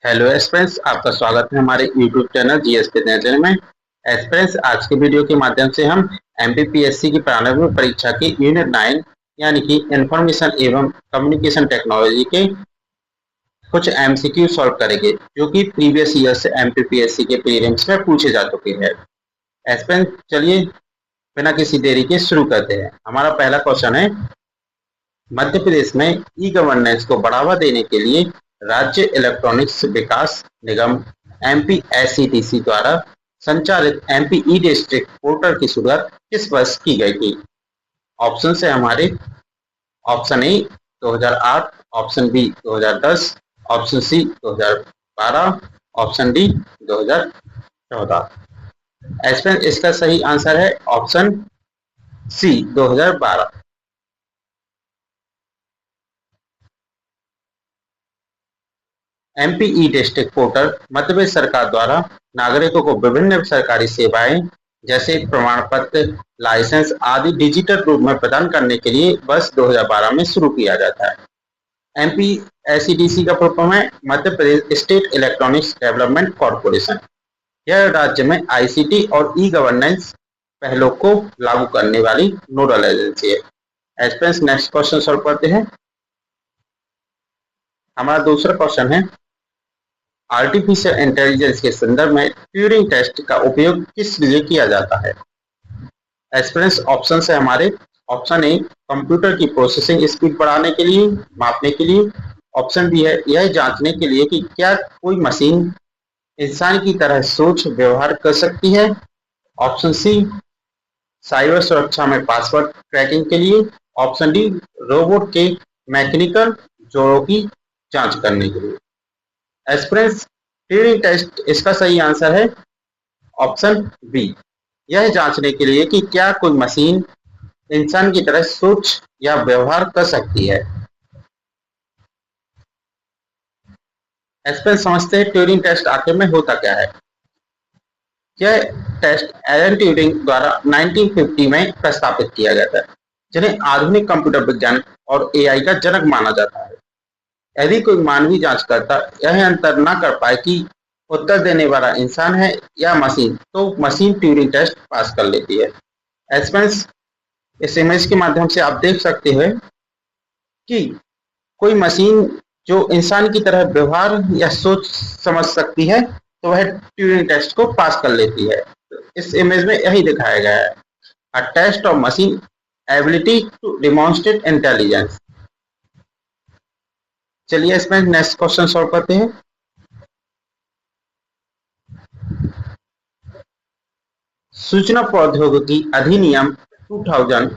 Hello aspirants, आपका स्वागत है हमारे यूट्यूब चैनल जीएस पे चैनल में। एस्पिरेंट्स, आज के वीडियो के माध्यम से हम एमपीपीएससी की प्रारंभिक परीक्षा की यूनिट 9 यानी कि इंफॉर्मेशन एवं कम्युनिकेशन टेक्नोलॉजी के कुछ एमसीक्यू सॉल्व करेंगे जो कि प्रीवियस ईयर से एमपीपीएससी के प्रीलिम्स में पूछे जा चुके हैं। एस्पिरेंट्स, चलिए बिना किसी देरी के शुरू करते हैं। हमारा पहला क्वेश्चन है, मध्य प्रदेश में ई गवर्नेंस को बढ़ावा देने के लिए राज्य इलेक्ट्रॉनिक्स विकास निगम एमपीएसईडीसी द्वारा संचालित एमपी ई डिस्ट्रिक्ट पोर्टल की शुरुआत किस वर्ष की गई थी? ऑप्शन है हमारे, option A 2008, option B 2010, option C 2012, option D 2014। इसका सही आंसर है option C 2012। MP e district portal Madhya Pradesh सरकार द्वारा नागरिकों को विभिन्न सरकारी सेवाएं जैसे प्रमाण पत्र, लाइसेंस आदि डिजिटल रूप में प्रदान करने के लिए वर्ष 2012 में शुरू किया जाता है। एमपीएसईडीसी का फुल फॉर्म है Madhya Pradesh state electronics development corporation. यह राज्य में आईसीटी और ई गवर्नेंस पहलों को लागू करने वाली नोडल एजेंसी है। एस्पिरेंट्स, नेक्स्ट क्वेश्चन सॉल्व करते हैं। हमारा दूसरा क्वेश्चन है, आर्टिफिशियल इंटेलिजेंस के संदर्भ में ट्यूरिंग टेस्ट का उपयोग किस लिए किया जाता है? एस्पिरेंट्स, ऑप्शन है हमारे, ऑप्शन ए कंप्यूटर की प्रोसेसिंग स्पीड बढ़ाने के लिए, मापने के लिए। ऑप्शन बी है यह जांचने के लिए कि क्या कोई मशीन इंसान की तरह सोच व्यवहार कर सकती है। ऑप्शन सी साइबर सुरक्षा में पासवर्ड क्रैकिंग के लिए। ऑप्शन डी रोबोट के मैकेनिकल जोड़ों की जांच करने के लिए। एस्पिरेंट्स, ट्यूरिंग टेस्ट इसका सही आंसर है ऑप्शन बी, यह जांचने के लिए कि क्या कोई मशीन इंसान की तरह सोच या व्यवहार कर सकती है। एस्पिरेंट्स, समझते हैं ट्यूरिंग टेस्ट आखिर में होता क्या है। यह टेस्ट एलन ट्यूरिंग द्वारा 1950 में प्रस्तावित किया गया था, जिन्हें आधुनिक कंप्यूटर विज्ञान और एआई का जनक माना जाता है। यदि कोई मानवीय जांचकर्ता यह अंतर न कर पाए कि उत्तर देने वाला इंसान है या मशीन, तो मशीन ट्यूरिंग टेस्ट पास कर लेती है। एस्पिरेंट्स, इस इमेज के माध्यम से आप देख सकते हैं कि कोई मशीन जो इंसान की तरह व्यवहार या सोच समझ सकती है तो वह ट्यूरिंग टेस्ट को पास कर लेती है। इस इमेज में यही दिखाया गया है, a test of machine ability to demonstrate intelligence. चलिए इसमें नेक्स्ट क्वेश्चन सॉल्व करते हैं। सूचना प्रौद्योगिकी अधिनियम 2000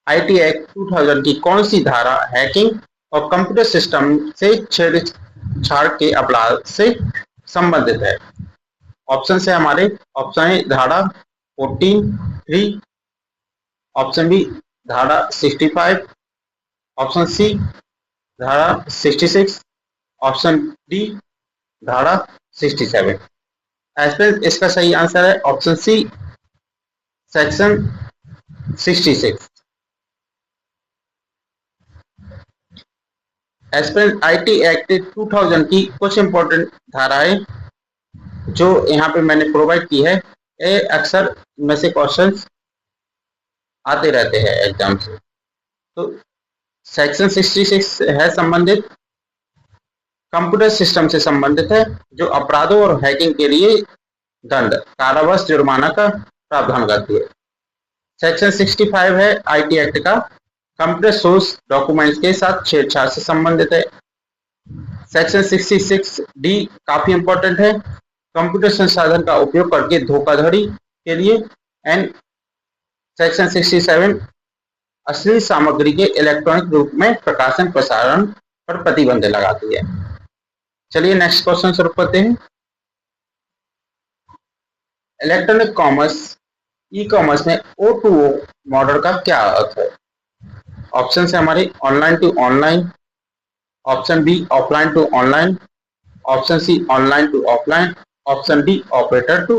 आईटी एक्ट 2000 की कौन सी धारा हैकिंग और कंप्यूटर सिस्टम से छेड़छाड़ के अपराध से संबंधित है? ऑप्शन है हमारे, ऑप्शन ए धारा 14(3), ऑप्शन बी धारा 65, ऑप्शन सी धारा 66, ऑप्शन डी धारा 67। एस्पिरेंट्स, इसका सही आंसर है option C section 66। Aspirant, IT act 2000 की कुछ इंपॉर्टेंट धाराएं जो यहाँ पे मैंने प्रोवाइड की है, ये अक्सर में से क्वेश्चंस आते रहते हैं एग्जाम से। तो सेक्शन 66 है संबंधित कंप्यूटर सिस्टम से संबंधित है, जो अपराधों और हैकिंग के लिए दंड कारावास जुर्माना का प्रावधान करती है। सेक्शन 65 है आईटी एक्ट का, कंप्यूटर सोर्स डॉक्यूमेंट्स के साथ छेड़छाड़ से संबंधित है। सेक्शन 66 डी काफी इंपॉर्टेंट है, कंप्यूटर संसाधन का उपयोग करके धोखाधड़ी के लिए। एंड सेक्शन 67 अश्लील सामग्री के इलेक्ट्रॉनिक रूप में प्रकाशन प्रसारण पर प्रतिबंध लगाती है। चलिए नेक्स्ट क्वेश्चन शुरू करते हैं। इलेक्ट्रॉनिक कॉमर्स ई कॉमर्स में O2O मॉडल का क्या अर्थ है? ऑप्शन है हमारे, online to online, option B offline to online, option C online to offline, option D operator to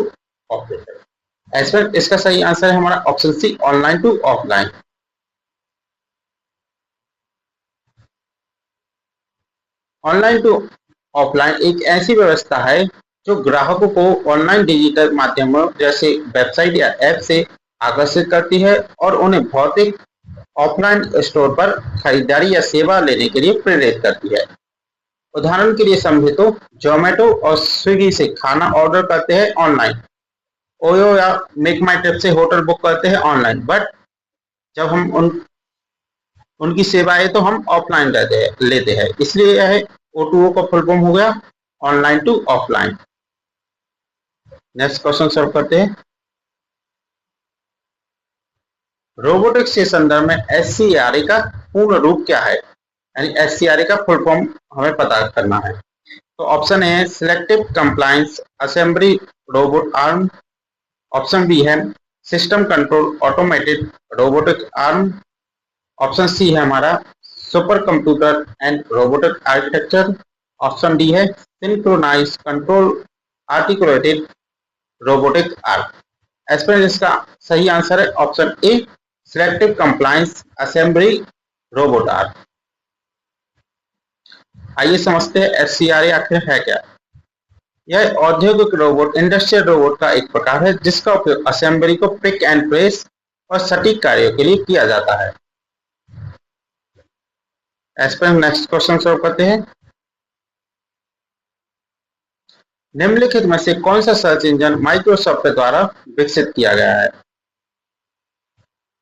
operator. ऐसा इसका सही आंसर है हमारा option C online to offline. Online to offline एक ऐसी व्यवस्था है जो ग्राहकों को ऑनलाइन डिजिटल माध्यमों जैसे वेबसाइट या ऐप से आकर्षित करती है और उन्हें भौतिक ऑफलाइन स्टोर पर खरीदारी या सेवा लेने के लिए प्रेरित करती है। उदाहरण के लिए समझे तो जोमेटो और स्विगी से खाना ऑर्डर करते हैं ऑनलाइन, ओयो या मेक माई ट्रिप से होटल बुक करते हैं ऑनलाइन, बट जब हम उनकी सेवाएं तो हम ऑफलाइन लेते हैं। इसलिए यह O2O का फुल फॉर्म हो गया online to offline. Next question solve करते हैं। रोबोटिक्स के संदर्भ में SCRA का पूर्ण रूप क्या है, यानी SCRA का फुल फॉर्म हमें पता करना है। तो ऑप्शन है selective compliance assembly robot arm, option B है system control automated robotic arm, option C है हमारा super computer and robotic architecture, option D है synchronize control articulated robotic arm. इसका सही आंसर है option A selective compliance assembly robot arm. आइए समझते हैं SCRA आखिर है क्या। यह औद्योगिक रोबोट इंडस्ट्रियल रोबोट का एक प्रकार है जिसका उपयोग असेंबली को पिक एंड प्लेस और सटीक कार्यों के लिए किया जाता है। नेक्स्ट क्वेश्चन सॉल्व करते हैं। निम्नलिखित में से कौन सा सर्च इंजन माइक्रोसॉफ्ट द्वारा विकसित किया गया है।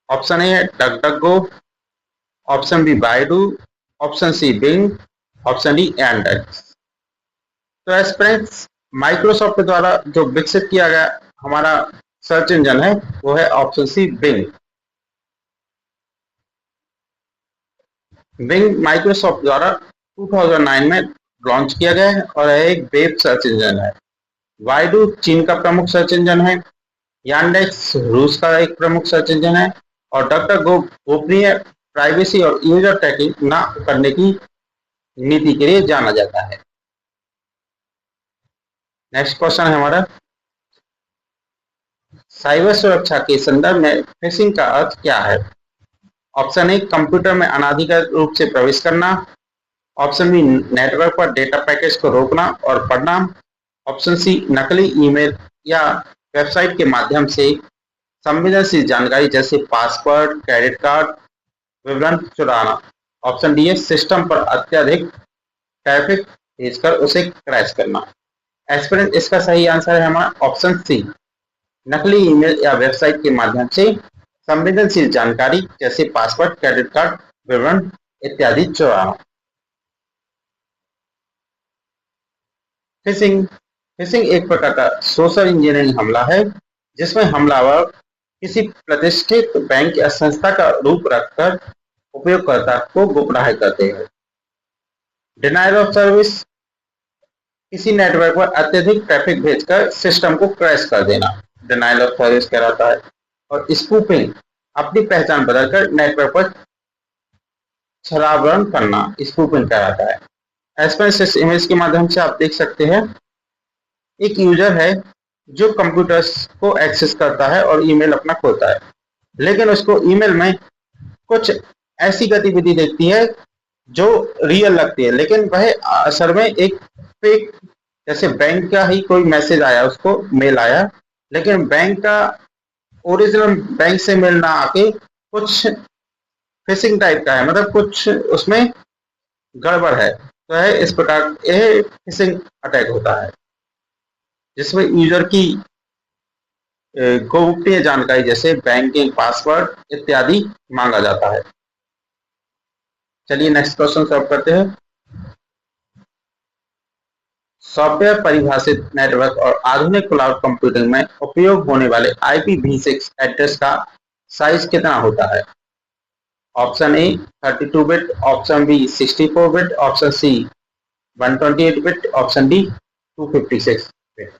ऑप्शन ए है DuckDuckGo, option B Baidu, option C Bing, option D Yandex. तो एस्पेरेंट्स माइक्रोसॉफ्ट द्वारा जो विकसित किया गया हमारा सर्च इंजन है वो है option C Bing. Bing Microsoft द्वारा 2009 में लॉन्च किया गया है और यह एक वेब सर्च इंजन है। बाइडू चीन का प्रमुख सर्च इंजन है, यांडेक्स रूस का एक प्रमुख सर्च इंजन है और डकडकगो गोपनीय प्राइवेसी और यूजर ट्रैकिंग न करने की नीति के लिए जाना जाता है। नेक्स्ट क्वेश्चन है हमारा साइबर सुरक्षा के संदर्भ में फिशिंग का अर्थ क्या है। ऑप्शन ए कंप्यूटर में अनाधिकृत रूप से प्रवेश करना, ऑप्शन बी नेटवर्क पर डेटा पैकेज को रोकना और पढ़ना, ऑप्शन सी नकली ईमेल या वेबसाइट के माध्यम से संवेदनशील जानकारी जैसे पासवर्ड क्रेडिट कार्ड विवरण चुराना, ऑप्शन डी है सिस्टम पर अत्यधिक ट्रैफिक भेजकर उसे क्रैश करना। एस्पिरेंट इसका सही आंसर है हमारा ऑप्शन सी नकली ईमेल या वेबसाइट के माध्यम से संवेदनशील जानकारी जैसे पासवर्ड क्रेडिट कार्ड विवरण इत्यादि चुराना। फिशिंग एक प्रकार का सोशल इंजीनियरिंग हमला है जिसमें हमलावर किसी प्रतिष्ठित बैंक या संस्था का रूप रखकर उपयोगकर्ता को गुमराह करते हैं। डिनायल ऑफ सर्विस किसी नेटवर्क पर अत्यधिक ट्रैफिक भेजकर सिस्टम को क्रैश कर देना डिनायल ऑफ सर्विस कहलाता है। और स्पूफिंग अपनी पहचान बदलकर नेटवर्क पर छलावरण करना स्पूफिंग कहलाता है। इस इमेज के माध्यम से आप देख सकते हैं एक यूजर है जो कंप्यूटर्स को एक्सेस करता है और ईमेल अपना खोलता है, लेकिन उसको ईमेल में कुछ ऐसी गतिविधि देखती है जो रियल लगती है, लेकिन वह असल में एक फेक, जैसे बैंक का ही कोई मैसेज आया, उसको मेल आया, लेकिन बैंक का ओरिजिनल बैंक से मेल ना आके कुछ फिशिंग टाइप का है, मतलब कुछ उसमें गड़बड़ है। तो है इस प्रकार यह फिशिंग अटैक होता है जिसमें यूजर की गोपनीय जानकारी जैसे बैंकिंग पासवर्ड इत्यादि मांगा जाता है। चलिए नेक्स्ट क्वेश्चन सॉल्व करते हैं। सॉफ्टवेयर परिभाषित नेटवर्क और आधुनिक क्लाउड कंप्यूटिंग में उपयोग होने वाले IPv6 एड्रेस का साइज कितना होता है। Option A 32 bit, option B 64 bit, option C 128 bit, option D 256 bit.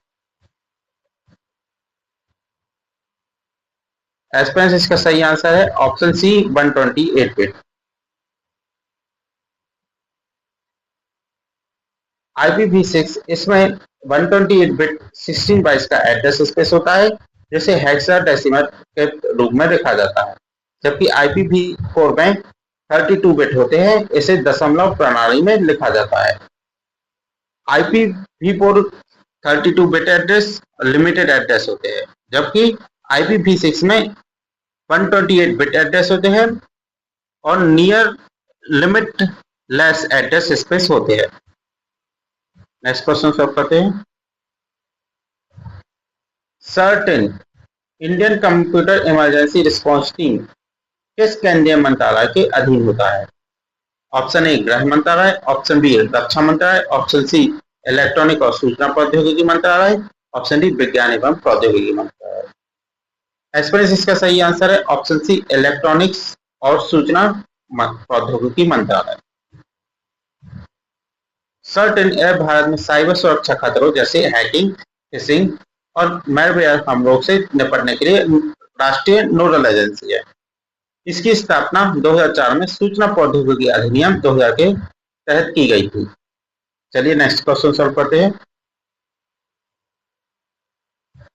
Aspirants इसका सही आंसर है ऑप्शन सी 128 बिट। IPv6 इसमें 128 बिट 16 बाइट्स का एड्रेस स्पेस होता है जिसे हेक्साडेसिमल के रूप में लिखा जाता है, जबकि IPv4 में 32 बिट होते हैं, इसे दशमलव प्रणाली में लिखा जाता है। IPv4 32 bit address limited address होते हैं, जबकि IPv6 में 128 बिट एड्रेस होते हैं और near limit less address space होते हैं। नेक्स्ट क्वेश्चन सॉल्व करते हैं। Certain Indian computer emergency response team किस केंद्रीय मंत्रालय के अधीन होता है? ऑप्शन ए गृह मंत्रालय, ऑप्शन बी रक्षा मंत्रालय, ऑप्शन सी इलेक्ट्रॉनिक और सूचना प्रौद्योगिकी मंत्रालय, ऑप्शन डी विज्ञान एवं प्रौद्योगिकी मंत्रालय। एस्पेरेंस इसका सही आंसर है ऑप्शन सी इलेक्ट्रॉनिक्स और सूचना प्रौद्योगिकी मंत्रालय। सर्टेन ऐप भारत में साइबर सुरक्षा खतरों जैसे हैकिंग, फिशिंग और मैलवेयर हमलों से निपटने के लिए राष्ट्रीय नोडल एजेंसी है। इसकी स्थापना 2004 में सूचना प्रौद्योगिकी अधिनियम 2000 के तहत की गई थी। चलिए नेक्स्ट क्वेश्चन सॉल्व करते हैं।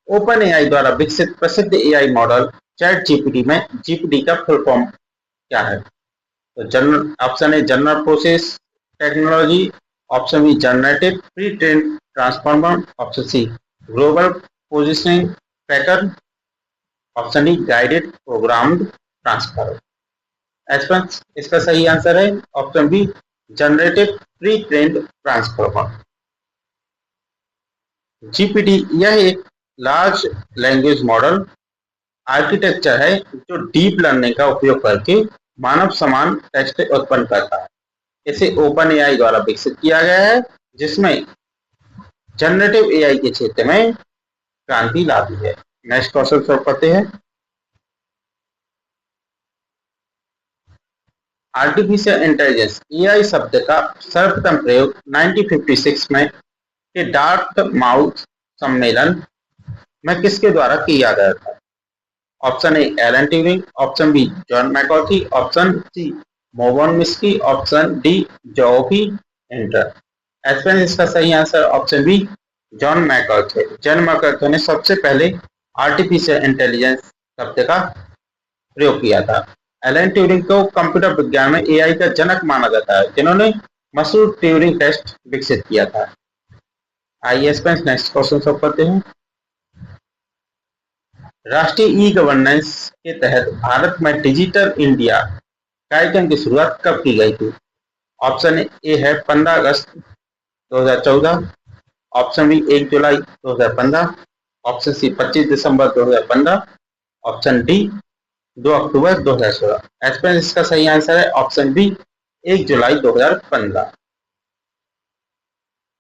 ओपन एआई द्वारा विकसित प्रसिद्ध एआई मॉडल चैट जीपीटी में जीपीटी का फुल फॉर्म क्या है? तो general option A general process technology, option B generative pre train transformer, option C global positioning pattern, option D guided programmed transfer. Aspirants इसका सही आंसर है option B generative pre trained transformer. GPT यह एक large language model architecture है जो deep learning का उपयोग करके मानव समान टेक्स्ट उत्पन्न करता है। इसे ओपन एआई द्वारा विकसित किया गया है, जिसमें जनरेटिव एआई के क्षेत्र में क्रांति ला दी है। नेक्स्ट क्वेश्चन सॉल्व करते हैं। आर्टिफिशियल इंटेलिजेंस एआई शब्द का सर्वप्रथम प्रयोग 1956 में के डार्ट माउथ सम्मेलन में किसके द्वारा किया गया था? Option A Alan Turing, option B John McCarthy, option C Marvin Minsky, option D Geoffrey Hinton. Aspirants इसका सही answer option B John McCarthy. John McCarthy ने सबसे पहले आर्टिफिशियल इंटेलिजेंस शब्द का प्रयोग किया था। एलन ट्यूरिंग को कंप्यूटर विज्ञान में एआई का जनक माना जाता है, जिन्होंने मशहूर ट्यूरिंग टेस्ट विकसित किया था। आइए एस्पेरेंस नेक्स्ट क्वेश्चन सॉल्व करते हैं। राष्ट्रीय ई गवर्नेंस के तहत भारत में डिजिटल इंडिया कार्यक्रम की शुरुआत कब की गई थी? ऑप्शन ए है 15 अगस्त 2014, ऑप्शन बी 1 जुलाई 2015, ऑप्शन सी 25 दिसंबर 2015, ऑप्शन डी 2 अक्टूबर 2016। एस्पेरेंस इसका सही आंसर है ऑप्शन बी 1 जुलाई 2015।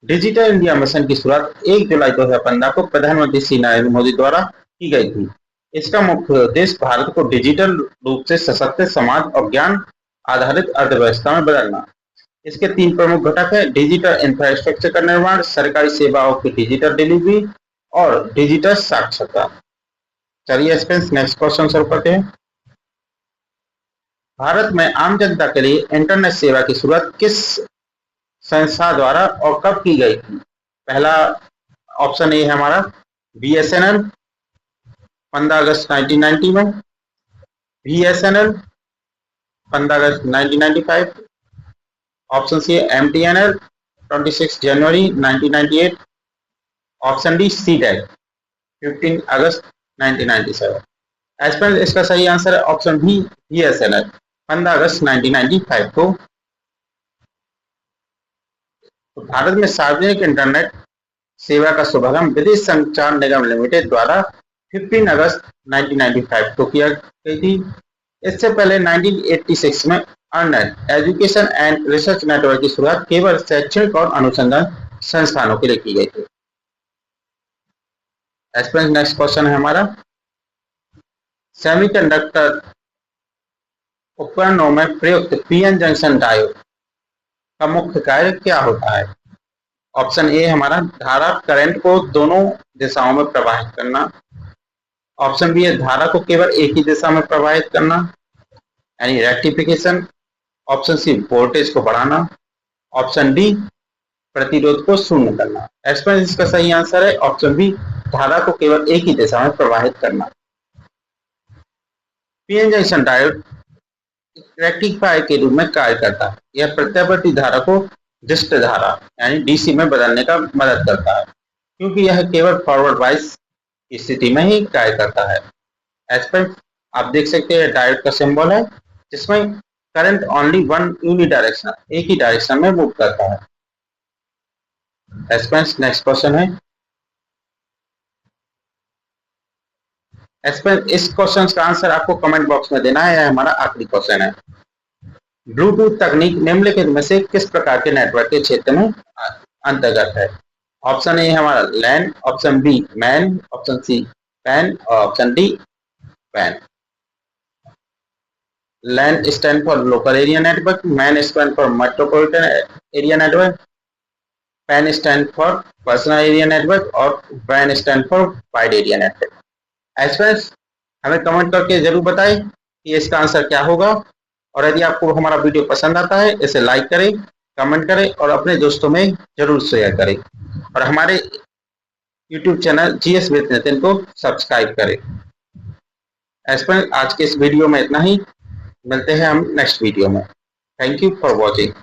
डिजिटल इंडिया मिशन की शुरुआत 1 जुलाई 2015 को प्रधानमंत्री श्री नरेंद्र मोदी द्वारा की गई थी। इसका मुख्य उद्देश्य भारत को डिजिटल रूप से सशक्त समाज और ज्ञान आधारित अर्थव्यवस्था में बदलना। इसके 3 प्रमुख घटक है डिजिटल इंफ्रास्ट्रक्चर का निर्माण, सरकारी सेवाओं की डिजिटल डिलीवरी और डिजिटल साक्षरता। चलिए एस्पेरेंस नेक्स्ट क्वेश्चन सॉल्व करते हैं। भारत में आम जनता के लिए इंटरनेट सेवा की शुरुआत किस संस्था द्वारा और कब की गई थी? पहला ऑप्शन ए है हमारा बीएसएनएल 15 अगस्त 1990 में, बीएसएनएल 15 अगस्त 1995, ऑप्शन सी एमटीएनएल 26 जनवरी 1998, ऑप्शन डी सीडेट 15 अगस्त 1997। एस्पेरेंस इसका सही आंसर है ऑप्शन बी बीएसएनएल 15 अगस्त 1995 को। तो भारत में सार्वजनिक इंटरनेट सेवा का शुभारंभ विदेश संचार निगम लिमिटेड द्वारा 15 अगस्त 1995 को किया गई थी। इससे पहले 1986 में ornate education and research network की शुरुआत केवल शैक्षणिक और अनुसंधान संस्थानों के लिए की गई थी। एस्पेरेंस नेक्स्ट क्वेश्चन है हमारा, सेमीकंडक्टर उपकरणों में प्रयुक्त पीएन जंक्शन डायोड का मुख्य कार्य क्या होता है? ऑप्शन ए हमारा धारा करंट को दोनों दिशाओं में प्रवाहित करना, ऑप्शन बी है धारा को केवल एक ही दिशा में प्रवाहित करना यानी रेक्टिफिकेशन, ऑप्शन सी वोल्टेज को बढ़ाना, ऑप्शन डी प्रतिरोध को शून्य करना। एस्पेरेंस इसका सही आंसर है ऑप्शन बी धारा को केवल एक ही दिशा में प्रवाहित करना। पीएन जंक्शन डायोड रेक्टिफायर के रूप में कार्य करता है। यह प्रत्यावर्ती धारा को डिस्ट धारा यानी डीसी में बदलने का मदद करता है, क्योंकि यह केवल फॉरवर्ड बायस की स्थिति में ही कार्य करता है। एस्पेरेंस आप देख सकते हैं डायोड का सिंबल है, जिसमें करंट ओनली वन यूनिडायरेक्शनल, एक ही डायरेक्शन में मूव करता है। एस्पेरेंस नेक्स्ट क्वेश्चन है। एस्पेरेंस इस क्वेश्चन का आंसर आपको कमेंट बॉक्स में देना है, यह हमारा आखिरी क्वेश्चन है। ब्लूटूथ तकनीक निम्नलिखित में से किस प्रकार के नेटवर्क के क्षेत्र में अंतर्गत है? ऑप्शन ए हमारा LAN, option B MAN, option C PAN और option D PAN. LAN stand for local area network, MAN stand for metropolitan area network, PAN stand for personal area network और वैन stand for wide area network. Aspirants हमें comment करके जरूर बताएं कि इसका answer क्या होगा, और यदि आपको हमारा वीडियो पसंद आता है इसे लाइक करें, कमेंट करें और अपने दोस्तों में जरूर शेयर करें, और हमारे YouTube channel GS with Nitin को सब्सक्राइब करें। एस्पेरेंस आज के इस वीडियो में इतना ही, मिलते हैं हम नेक्स्ट वीडियो में। Thank you for watching.